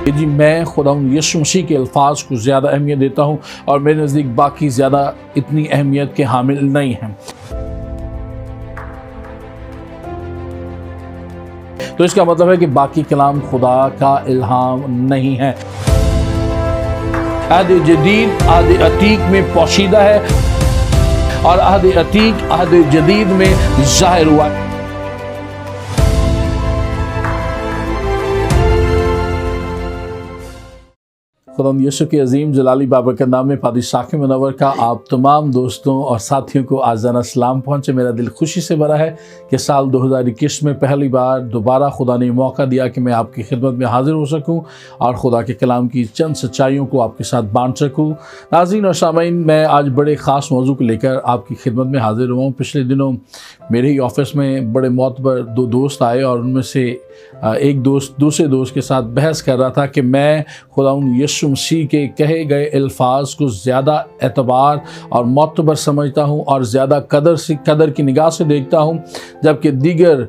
کہ جی میں خداوند یسوع مسیح کے الفاظ کو زیادہ اہمیت دیتا ہوں اور میرے نزدیک باقی زیادہ اتنی اہمیت کے حامل نہیں ہیں۔ تو اس کا مطلب ہے کہ باقی کلام خدا کا الہام نہیں ہے۔ عہد جدید عہد عتیق میں پوشیدہ ہے اور عہد عتیق عہد جدید میں ظاہر ہوا ہے۔ خداوند یسوع کے عظیم جلالی بابرکت نام میں پادری ساکھ منور کا آپ تمام دوستوں اور ساتھیوں کو آزادانہ سلام پہنچے۔ میرا دل خوشی سے بھرا ہے کہ سال 2021 میں پہلی بار دوبارہ خدا نے موقع دیا کہ میں آپ کی خدمت میں حاضر ہو سکوں اور خدا کے کلام کی چند سچائیوں کو آپ کے ساتھ بانٹ سکوں۔ ناظرین اور سامعین، میں آج بڑے خاص موضوع کو لے کر آپ کی خدمت میں حاضر ہوا ہوں۔ پچھلے دنوں میرے ہی آفس میں بڑے معتبر دو دوست آئے اور ان میں سے ایک دوست دوسرے دوست کے ساتھ بحث کر رہا تھا کہ میں خداوند یسوع مسیح کے کہے گئے الفاظ کو زیادہ اعتبار اور معتبر سمجھتا ہوں اور زیادہ قدر کی نگاہ سے دیکھتا ہوں، جبکہ دیگر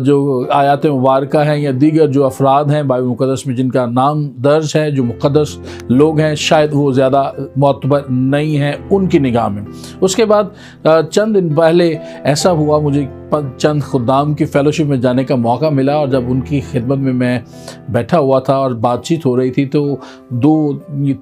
جو آیات مبارکہ ہیں یا دیگر جو افراد ہیں بائبل مقدس میں جن کا نام درج ہے، جو مقدس لوگ ہیں، شاید وہ زیادہ معتبر نہیں ہیں ان کی نگاہ میں۔ اس کے بعد چند دن پہلے ایسا ہوا، مجھے چند خدام کی فیلوشپ میں جانے کا موقع ملا اور جب ان کی خدمت میں بیٹھا ہوا تھا اور بات چیت ہو رہی تھی تو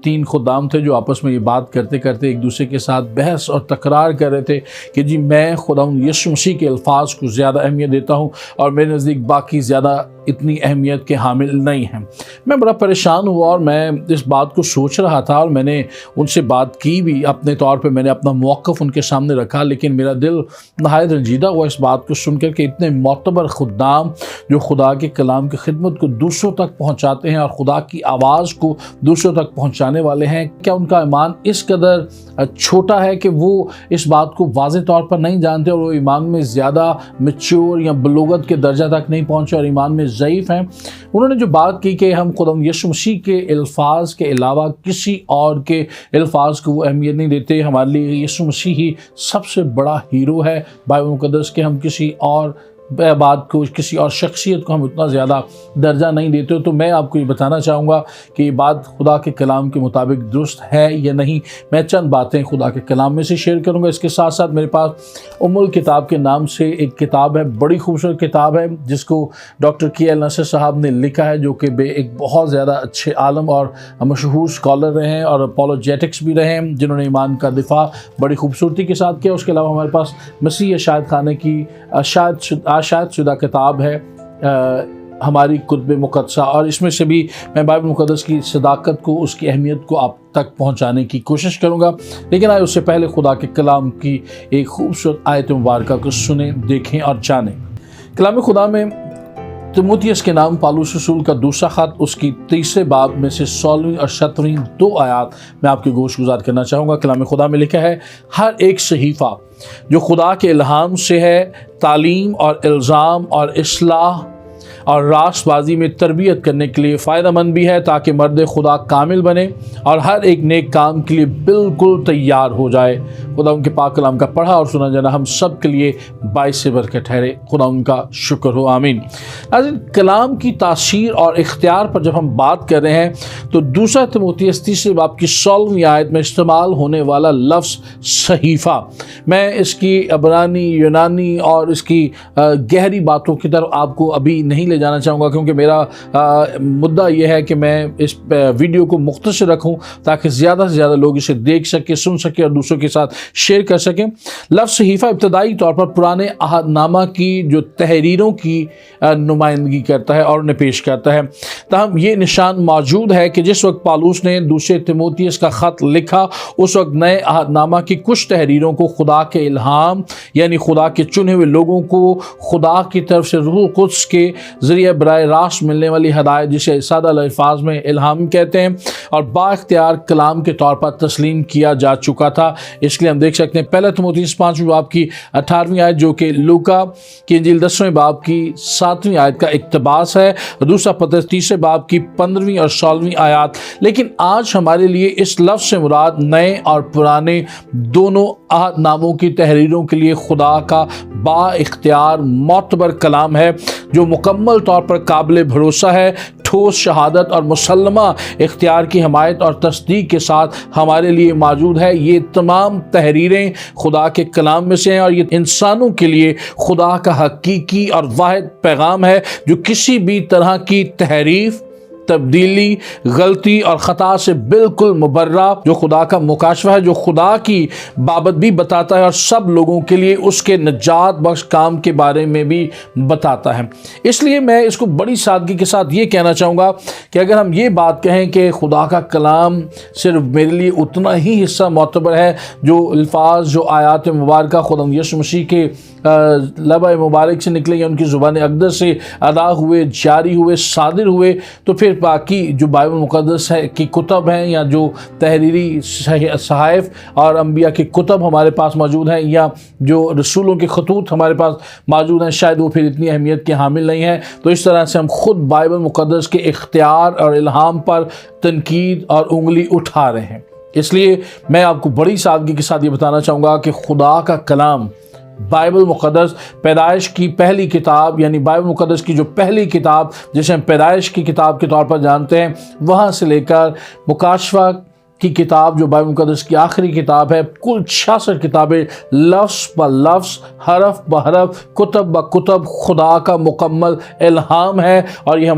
تین خدام تھے جو آپس میں یہ بات کرتے کرتے ایک دوسرے کے ساتھ بحث اور تکرار کر رہے تھے کہ جی میں خداوند یسوع مسیح کے الفاظ کو زیادہ اہمیت دیتا ہوں اور میرے نزدیک باقی زیادہ اتنی اہمیت کے حامل نہیں ہیں۔ میں بڑا پریشان ہوا اور میں اس بات کو سوچ رہا تھا اور میں نے ان سے بات کی بھی، اپنے طور پہ میں نے اپنا موقف ان کے سامنے رکھا، لیکن میرا دل نہایت رنجیدہ ہوا اس بات کو سن کر کہ اتنے معتبر خدام جو خدا کے کلام کی خدمت کو دوسروں تک پہنچاتے ہیں اور خدا کی آواز کو دوسروں تک پہنچانے والے ہیں، کیا ان کا ایمان اس قدر چھوٹا ہے کہ وہ اس بات کو واضح طور پر نہیں جانتے اور وہ ایمان میں زیادہ میچور یا بلوغت کے درجہ تک نہیں پہنچے اور ایمان میں ضعیف ہیں؟ انہوں نے جو بات کی کہ ہم خداوند یسوع مسیح کے الفاظ کے علاوہ کسی اور کے الفاظ کو وہ اہمیت نہیں دیتے، ہمارے لیے یسوع مسیح ہی سب سے بڑا ہیرو ہے بائبل مقدس کے، ہم کسی اور بات کو، کسی اور شخصیت کو ہم اتنا زیادہ درجہ نہیں دیتے۔ تو میں آپ کو یہ بتانا چاہوں گا کہ یہ بات خدا کے کلام کے مطابق درست ہے یا نہیں۔ میں چند باتیں خدا کے کلام میں سے شیئر کروں گا۔ اس کے ساتھ ساتھ میرے پاس الکتاب کے نام سے ایک کتاب ہے، بڑی خوبصورت کتاب ہے جس کو ڈاکٹر کی ایل نصر صاحب نے لکھا ہے، جو کہ ایک بہت زیادہ اچھے عالم اور مشہور اسکالر رہے ہیں اور اپولوجیٹکس بھی رہے ہیں، جنہوں نے ایمان کا دفاع بڑی خوبصورتی کے ساتھ کیا۔ اس کے علاوہ ہمارے پاس مسیح شاہد خانے کی شاید شدہ کتاب ہے، ہماری کتب مقدسہ، اور اس میں سے بھی میں بائبل مقدس کی صداقت کو، اس کی اہمیت کو آپ تک پہنچانے کی کوشش کروں گا۔ لیکن آئے اس سے پہلے خدا کے کلام کی ایک خوبصورت آیت مبارکہ کو سنیں، دیکھیں اور جانیں۔ کلام خدا میں تیموتھیوس کے نام پالوس رسول کا دوسرا خط، اس کی 3 باب میں سے 16 اور 17 2 آیات میں آپ کے گوش گزار کرنا چاہوں گا۔ کلام خدا میں لکھا ہے، ہر ایک صحیفہ جو خدا کے الہام سے ہے تعلیم اور الزام اور اصلاح اور راست بازی میں تربیت کرنے کے لیے فائدہ مند بھی ہے، تاکہ مرد خدا کامل بنے اور ہر ایک نیک کام کے لیے بالکل تیار ہو جائے۔ خدا ان کے پاک کلام کا پڑھا اور سنا جانا ہم سب کے لیے باعث برکت ٹھہرے۔ خدا ان کا شکر ہو، آمین۔ ناظرین، کلام کی تاثیر اور اختیار پر جب ہم بات کر رہے ہیں تو دوسرا تیموتھیوس 3 باب کی 16ویں آیت میں استعمال ہونے والا لفظ صحیفہ، میں اس کی عبرانی، یونانی اور اس کی گہری باتوں کی طرف آپ کو ابھی نہیں لے جانا چاہوں گا، کیونکہ میرا مدعا یہ ہے کہ میں اس ویڈیو کو مختصر رکھوں تاکہ زیادہ سے زیادہ لوگ اسے دیکھ سکیں، سن سکیں اور دوسروں کے ساتھ شیئر کر سکیں۔ لفظ صحیفہ ابتدائی طور پر پرانے عہد نامہ کی جو تحریروں کی نمائندگی کرتا ہے اور انہیں پیش کرتا ہے۔ تاہم یہ نشان موجود ہے کہ جس وقت پالوس نے دوسرے تیموتھیوس کا خط لکھا، اس وقت نئے عہد نامہ کی کچھ تحریروں کو خدا کے الہام یعنی خدا کے چنے ہوئے لوگوں کو خدا کی طرف سے روح القدس کے ذریعے براہ راست ملنے والی ہدایت، جسے سادہ الفاظ میں الہام کہتے ہیں، اور با اختیار کلام کے طور پر تسلیم کیا جا چکا تھا۔ اس لیے ہم دیکھ سکتے ہیں پہلا تیموتھیوس 5 باب کی 18ویں آیت، جو کہ لوکا کی انجیل 10 باب کی 7ویں آیت کا اقتباس ہے، دوسرا پترس 3 باب کی 15ویں اور 16ویں آیات۔ لیکن آج ہمارے لیے اس لفظ سے مراد نئے اور پرانے دونوں عہد ناموں کی تحریروں کے لیے خدا کا با اختیار معتبر کلام ہے، جو مکمل طور پر قابل بھروسہ ہے، ٹھوس شہادت اور مسلمہ اختیار کی حمایت اور تصدیق کے ساتھ ہمارے لیے موجود ہے۔ یہ تمام تحریریں خدا کے کلام میں سے ہیں اور یہ انسانوں کے لیے خدا کا حقیقی اور واحد پیغام ہے جو کسی بھی طرح کی تحریف، تبدیلی، غلطی اور خطا سے بالکل مبرہ، جو خدا کا مکاشفہ ہے، جو خدا کی بابت بھی بتاتا ہے اور سب لوگوں کے لیے اس کے نجات بخش کام کے بارے میں بھی بتاتا ہے۔ اس لیے میں اس کو بڑی سادگی کے ساتھ یہ کہنا چاہوں گا کہ اگر ہم یہ بات کہیں کہ خدا کا کلام صرف میرے لیے اتنا ہی حصہ معتبر ہے جو الفاظ، جو آیات مبارکہ خدا یسوع مسیح کے لبِ مبارک سے نکلے یا ان کی زبان اقدس سے ادا ہوئے، جاری ہوئے، صادر ہوئے، تو پھر باقی جو بائبل مقدس ہے کی کتب ہیں یا جو تحریری صحائف اور انبیاء کی کتب ہمارے پاس موجود ہیں یا جو رسولوں کے خطوط ہمارے پاس موجود ہیں، شاید وہ پھر اتنی اہمیت کے حامل نہیں ہیں۔ تو اس طرح سے ہم خود بائبل مقدس کے اختیار اور الہام پر تنقید اور انگلی اٹھا رہے ہیں۔ اس لیے میں آپ کو بڑی سادگی کے ساتھ یہ بتانا چاہوں گا کہ خدا کا کلام بائبل مقدس پیدائش کی پہلی کتاب، یعنی بائبل مقدس کی جو پہلی کتاب جسے ہم پیدائش کی کتاب کے طور پر جانتے ہیں، وہاں سے لے کر مکاشفہ کی کتاب جو بائبل مقدس کی آخری کتاب ہے، کل 66 کتابیں لفظ بہ لفظ، حرف بہ حرف، کتب بہ کتب خدا کا مکمل الہام ہے اور یہ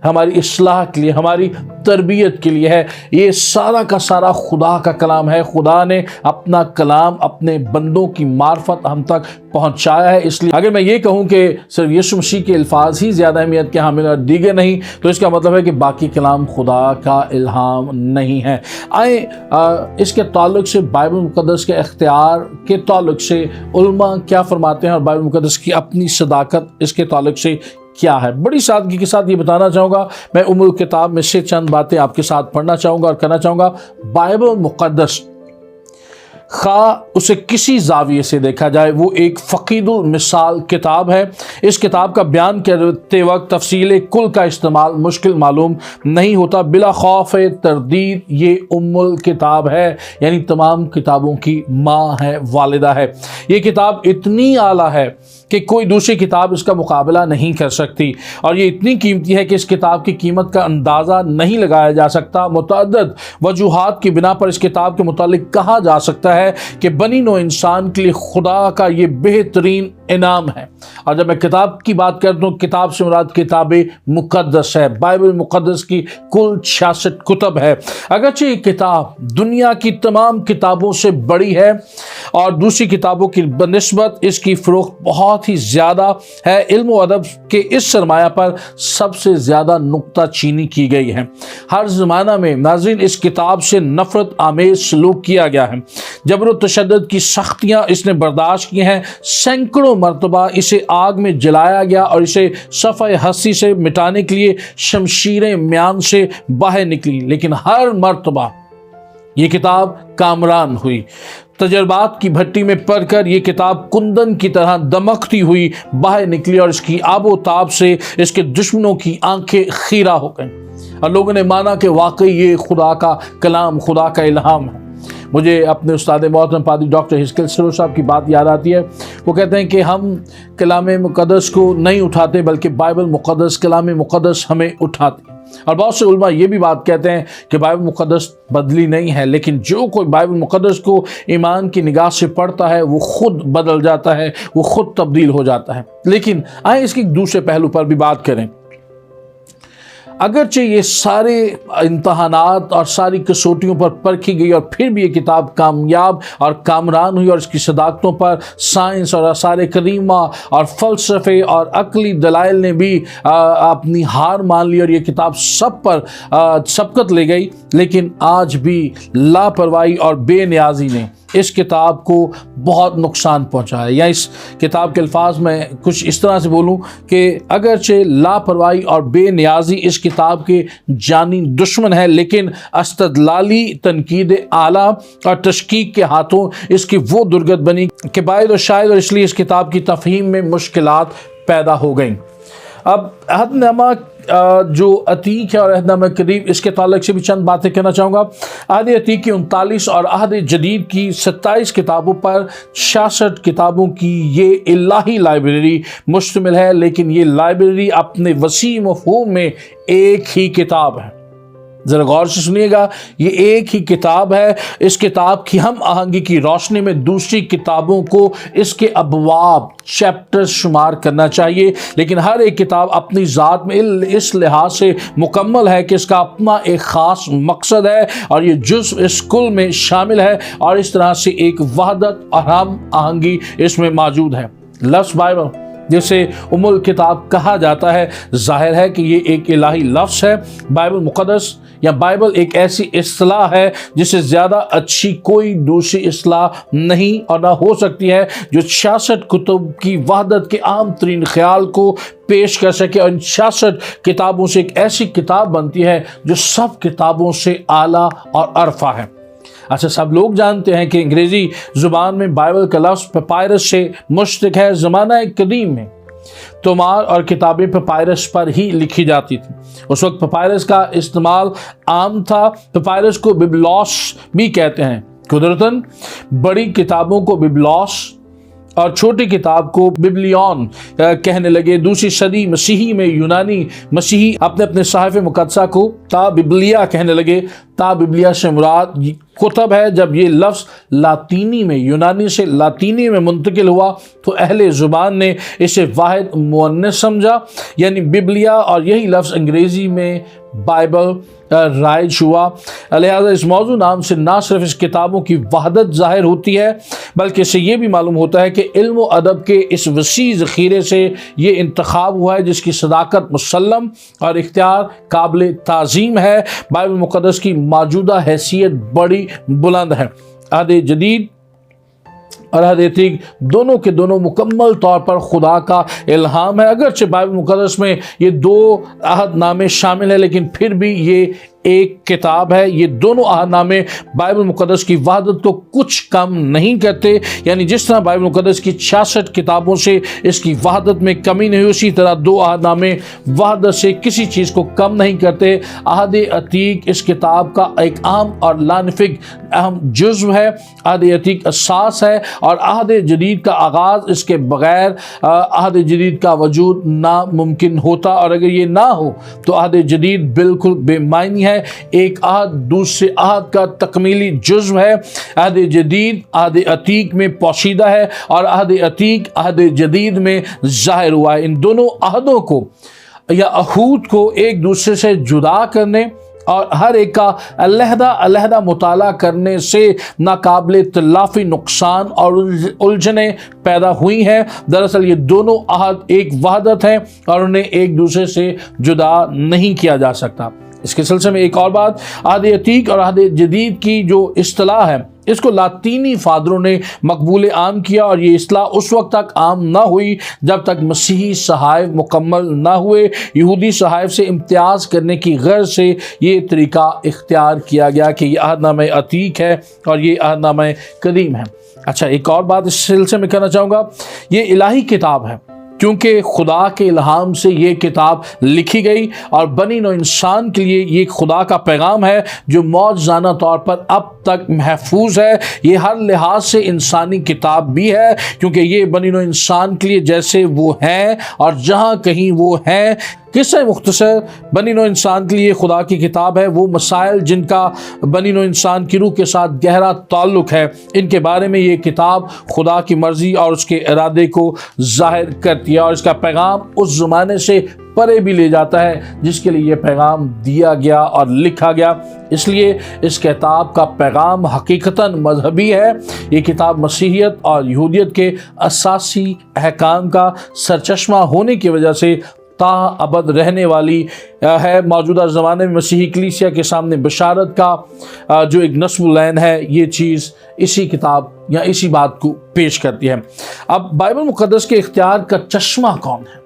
ہماری اصلاح کے لیے، ہماری تربیت کے لیے ہے۔ یہ سارا کا سارا خدا کا کلام ہے۔ خدا نے اپنا کلام اپنے بندوں کی معرفت ہم تک پہنچایا ہے۔ اس لیے اگر میں یہ کہوں کہ صرف یسوع مسیح کے الفاظ ہی زیادہ اہمیت کے حامل اور دیگر نہیں، تو اس کا مطلب ہے کہ باقی کلام خدا کا الہام نہیں ہے۔ آئیں اس کے تعلق سے بائبل مقدس کے اختیار کے تعلق سے علماء کیا فرماتے ہیں اور بائبل مقدس کی اپنی صداقت اس کے تعلق سے کیا ہے۔ بڑی سادگی کے ساتھ یہ بتانا چاہوں گا، میں کتاب میں سے چند باتیں آپ کے ساتھ پڑھنا چاہوں گا اور کہنا چاہوں گا، بائبل مقدس خواہ اسے کسی زاویے سے دیکھا جائے وہ ایک فقید المثال کتاب ہے۔ اس کتاب کا بیان کرتے وقت تفصیل کل کا استعمال مشکل معلوم نہیں ہوتا۔ بلا خوف تردید یہ الکتاب ہے، یعنی تمام کتابوں کی ماں ہے، والدہ ہے۔ یہ کتاب اتنی اعلیٰ ہے کہ کوئی دوسری کتاب اس کا مقابلہ نہیں کر سکتی اور یہ اتنی قیمتی ہے کہ اس کتاب کی قیمت کا اندازہ نہیں لگایا جا سکتا۔ متعدد وجوہات کی بنا پر اس کتاب کے متعلق کہا جا سکتا ہے کہ بنی نوع انسان کے لیے خدا کا یہ بہترین انعام ہے۔ اور جب میں کتاب کی بات کرتا ہوں، کتاب سے مراد کتاب مقدس ہے۔ بائبل مقدس کی کل 66 کتب ہے۔ اگرچہ یہ کتاب دنیا کی تمام کتابوں سے بڑی ہے اور دوسری کتابوں کی بنسبت اس کی فروخت بہت ہی زیادہ ہے، علم و ادب کے اس سرمایہ پر سب سے زیادہ نکتہ چینی کی گئی ہے۔ ہر زمانہ میں ناظرین اس کتاب سے نفرت آمیز سلوک کیا گیا ہے، جبر و تشدد کی سختیاں اس نے برداشت کی ہیں، سینکڑوں مرتبہ اسے آگ میں جلایا گیا اور اسے صفحہ ہستی سے مٹانے کے لیے شمشیریں میان سے باہر نکلی، لیکن ہر مرتبہ یہ کتاب کامران ہوئی۔ تجربات کی بھٹی میں پڑھ کر یہ کتاب کندن کی طرح دمکتی ہوئی باہر نکلی اور اس کی آب و تاب سے اس کے دشمنوں کی آنکھیں خیرہ ہو گئیں اور لوگوں نے مانا کہ واقعی یہ خدا کا کلام، خدا کا الہام ہے۔ مجھے اپنے استاد محترم پادری ڈاکٹر ہزقیل سرور صاحب کی بات یاد آتی ہے۔ وہ کہتے ہیں کہ ہم کلام مقدس کو نہیں اٹھاتے بلکہ بائبل مقدس، کلام مقدس ہمیں اٹھاتے۔ اور بہت سے علماء یہ بھی بات کہتے ہیں کہ بائبل مقدس بدلی نہیں ہے، لیکن جو کوئی بائبل مقدس کو ایمان کی نگاہ سے پڑھتا ہے وہ خود بدل جاتا ہے، وہ خود تبدیل ہو جاتا ہے۔ لیکن آئیں اس کے ایک دوسرے پہلو پر بھی بات کریں۔ اگرچہ یہ سارے امتحانات اور ساری کسوٹیوں پر پرکھی گئی اور پھر بھی یہ کتاب کامیاب اور کامران ہوئی اور اس کی صداقتوں پر سائنس اور آثار کریمہ اور فلسفے اور عقلی دلائل نے بھی اپنی ہار مان لی اور یہ کتاب سب پر سبقت لے گئی، لیکن آج بھی لاپرواہی اور بے نیازی نے اس کتاب کو بہت نقصان پہنچا ہے۔ یا اس کتاب کے الفاظ میں کچھ اس طرح سے بولوں کہ اگرچہ لاپرواہی اور بے نیازی اس کتاب کے جانی دشمن ہے، لیکن استدلالی تنقید اعلیٰ اور تشکیک کے ہاتھوں اس کی وہ درگت بنی کہ باعث و شاید اور اس لیے اس کتاب کی تفہیم میں مشکلات پیدا ہو گئیں۔ اب عہد نامہ جو عتیق ہے اور عہد نامہ قدیم، اس کے تعلق سے بھی چند باتیں کہنا چاہوں گا۔ عہد عتیق کی 39 اور عہد جدید کی 27 کتابوں پر 66 کتابوں کی یہ الہی لائبریری مشتمل ہے، لیکن یہ لائبریری اپنے وسیع مفہوم میں ایک ہی کتاب ہے۔ ذرا غور سے سنیے گا، یہ ایک ہی کتاب ہے۔ اس کتاب کی ہم آہنگی کی روشنی میں دوسری کتابوں کو اس کے ابواب، چیپٹر شمار کرنا چاہیے، لیکن ہر ایک کتاب اپنی ذات میں اس لحاظ سے مکمل ہے کہ اس کا اپنا ایک خاص مقصد ہے اور یہ جزء اس کل میں شامل ہے، اور اس طرح سے ایک وحدت اور ہم آہنگی اس میں موجود ہے۔ لفظ بائبل، جسے ام الکتاب کہا جاتا ہے، ظاہر ہے کہ یہ ایک الہی لفظ ہے۔ بائبل مقدس یا بائبل ایک ایسی اصطلاح ہے جس سے زیادہ اچھی کوئی دوسری اصطلاح نہیں اور نہ ہو سکتی ہے، جو 66 کتب کی وحدت کے عام ترین خیال کو پیش کر سکے، اور ان 66 کتابوں سے ایک ایسی کتاب بنتی ہے جو سب کتابوں سے اعلیٰ اور ارفع ہے۔ اچھا، سب لوگ جانتے ہیں کہ انگریزی زبان میں بائبل کا لفظ پیپائرس سے مشتق ہے۔ زمانہ قدیم میں تومار اور کتابیں پیپائرس پر ہی لکھی جاتی تھیں۔ اس وقت پیپائرس کا استعمال عام تھا۔ پیپائرس کو ببلوس بھی کہتے ہیں۔ قدرتاً بڑی کتابوں کو ببلوس اور چھوٹی کتاب کو ببلیون کہنے لگے۔ دوسری صدی مسیحی میں یونانی مسیحی اپنے صحائف مقدسہ کو تا ببلیا کہنے لگے۔ تا ببلیا سے مراد کتب ہے۔ جب یہ لفظ لاطینی میں، یونانی سے لاطینی میں منتقل ہوا تو اہل زبان نے اسے واحد مؤنث سمجھا، یعنی ببلیا، اور یہی لفظ انگریزی میں بائبل رائج ہوا۔ لہذا اس موضوع نام سے نہ صرف اس کتابوں کی وحدت ظاہر ہوتی ہے، بلکہ اس سے یہ بھی معلوم ہوتا ہے کہ علم و ادب کے اس وسیع ذخیرے سے یہ انتخاب ہوا ہے جس کی صداقت مسلم اور اختیار قابل تعظیم ہے۔ بائبل مقدس کی موجودہ حیثیت بڑی بلند ہے۔ عہد جدید اور عہد عتیق دونوں کے دونوں مکمل طور پر خدا کا الہام ہے۔ اگرچہ بائبل مقدس میں یہ 2 عہد نامے شامل ہیں، لیکن پھر بھی یہ ایک کتاب ہے۔ یہ دونوں عہد نامے بائبل مقدس کی وحدت کو کچھ کم نہیں کرتے، یعنی جس طرح بائبل مقدس کی 66 کتابوں سے اس کی وحدت میں کمی نہیں، اسی طرح 2 عہد نامے وحدت سے کسی چیز کو کم نہیں کرتے۔ عہد عتیق اس کتاب کا ایک عام اور لانفک اہم جزو ہے۔ عہد عتیق اساس ہے، اور عہد جدید کا آغاز اس کے بغیر عہد جدید کا وجود ناممکن ہوتا، اور اگر یہ نہ ہو تو عہد جدید بالکل بے معنی ہے۔ ایک عہد دوسرے عہد کا تکمیلی جزو ہے۔ عہد جدید عہد عتیق میں پوشیدہ ہے، اور عہد عتیق عہد جدید میں ظاہر ہوا ہے۔ ان دونوں عہدوں کو یا عہود کو ایک دوسرے سے جدا کرنے اور ہر ایک کا علیحدہ علیحدہ مطالعہ کرنے سے ناقابل تلافی نقصان اور الجھنیں پیدا ہوئی ہیں۔ دراصل یہ دونوں عہد ایک وحدت ہیں اور انہیں ایک دوسرے سے جدا نہیں کیا جا سکتا۔ اس کے سلسلے میں ایک اور بات، عہد عتیق اور عہد جدید کی جو اصطلاح ہے، اس کو لاطینی فادروں نے مقبول عام کیا، اور یہ اصطلاح اس وقت تک عام نہ ہوئی جب تک مسیحی صحائف مکمل نہ ہوئے۔ یہودی صحائف سے امتیاز کرنے کی غرض سے یہ طریقہ اختیار کیا گیا کہ یہ عہد نامہ عتیق ہے اور یہ عہد نامہ قدیم ہے۔ اچھا، ایک اور بات اس سلسلے میں کہنا چاہوں گا، یہ الہی کتاب ہے کیونکہ خدا کے الہام سے یہ کتاب لکھی گئی، اور بنی نوع انسان کے لیے یہ خدا کا پیغام ہے جو معجزانہ طور پر اب تک محفوظ ہے۔ یہ ہر لحاظ سے انسانی کتاب بھی ہے، کیونکہ یہ بنی نوع انسان کے لیے جیسے وہ ہیں اور جہاں کہیں وہ ہیں۔ قصہ مختصر بنی نوع انسان کے لیے خدا کی کتاب ہے۔ وہ مسائل جن کا بنی نوع انسان کی روح کے ساتھ گہرا تعلق ہے، ان کے بارے میں یہ کتاب خدا کی مرضی اور اس کے ارادے کو ظاہر کرتی ہے، اور اس کا پیغام اس زمانے سے پرے بھی لے جاتا ہے جس کے لیے یہ پیغام دیا گیا اور لکھا گیا۔ اس لیے اس کتاب کا پیغام حقیقتاً مذہبی ہے۔ یہ کتاب مسیحیت اور یہودیت کے اساسی احکام کا سرچشمہ ہونے کی وجہ سے تا ابد رہنے والی ہے۔ موجودہ زمانے میں مسیحی کلیسیا کے سامنے بشارت کا جو ایک نصب العین ہے، یہ چیز اسی کتاب یا اسی بات کو پیش کرتی ہے۔ اب بائبل مقدس کے اختیار کا چشمہ کون ہے؟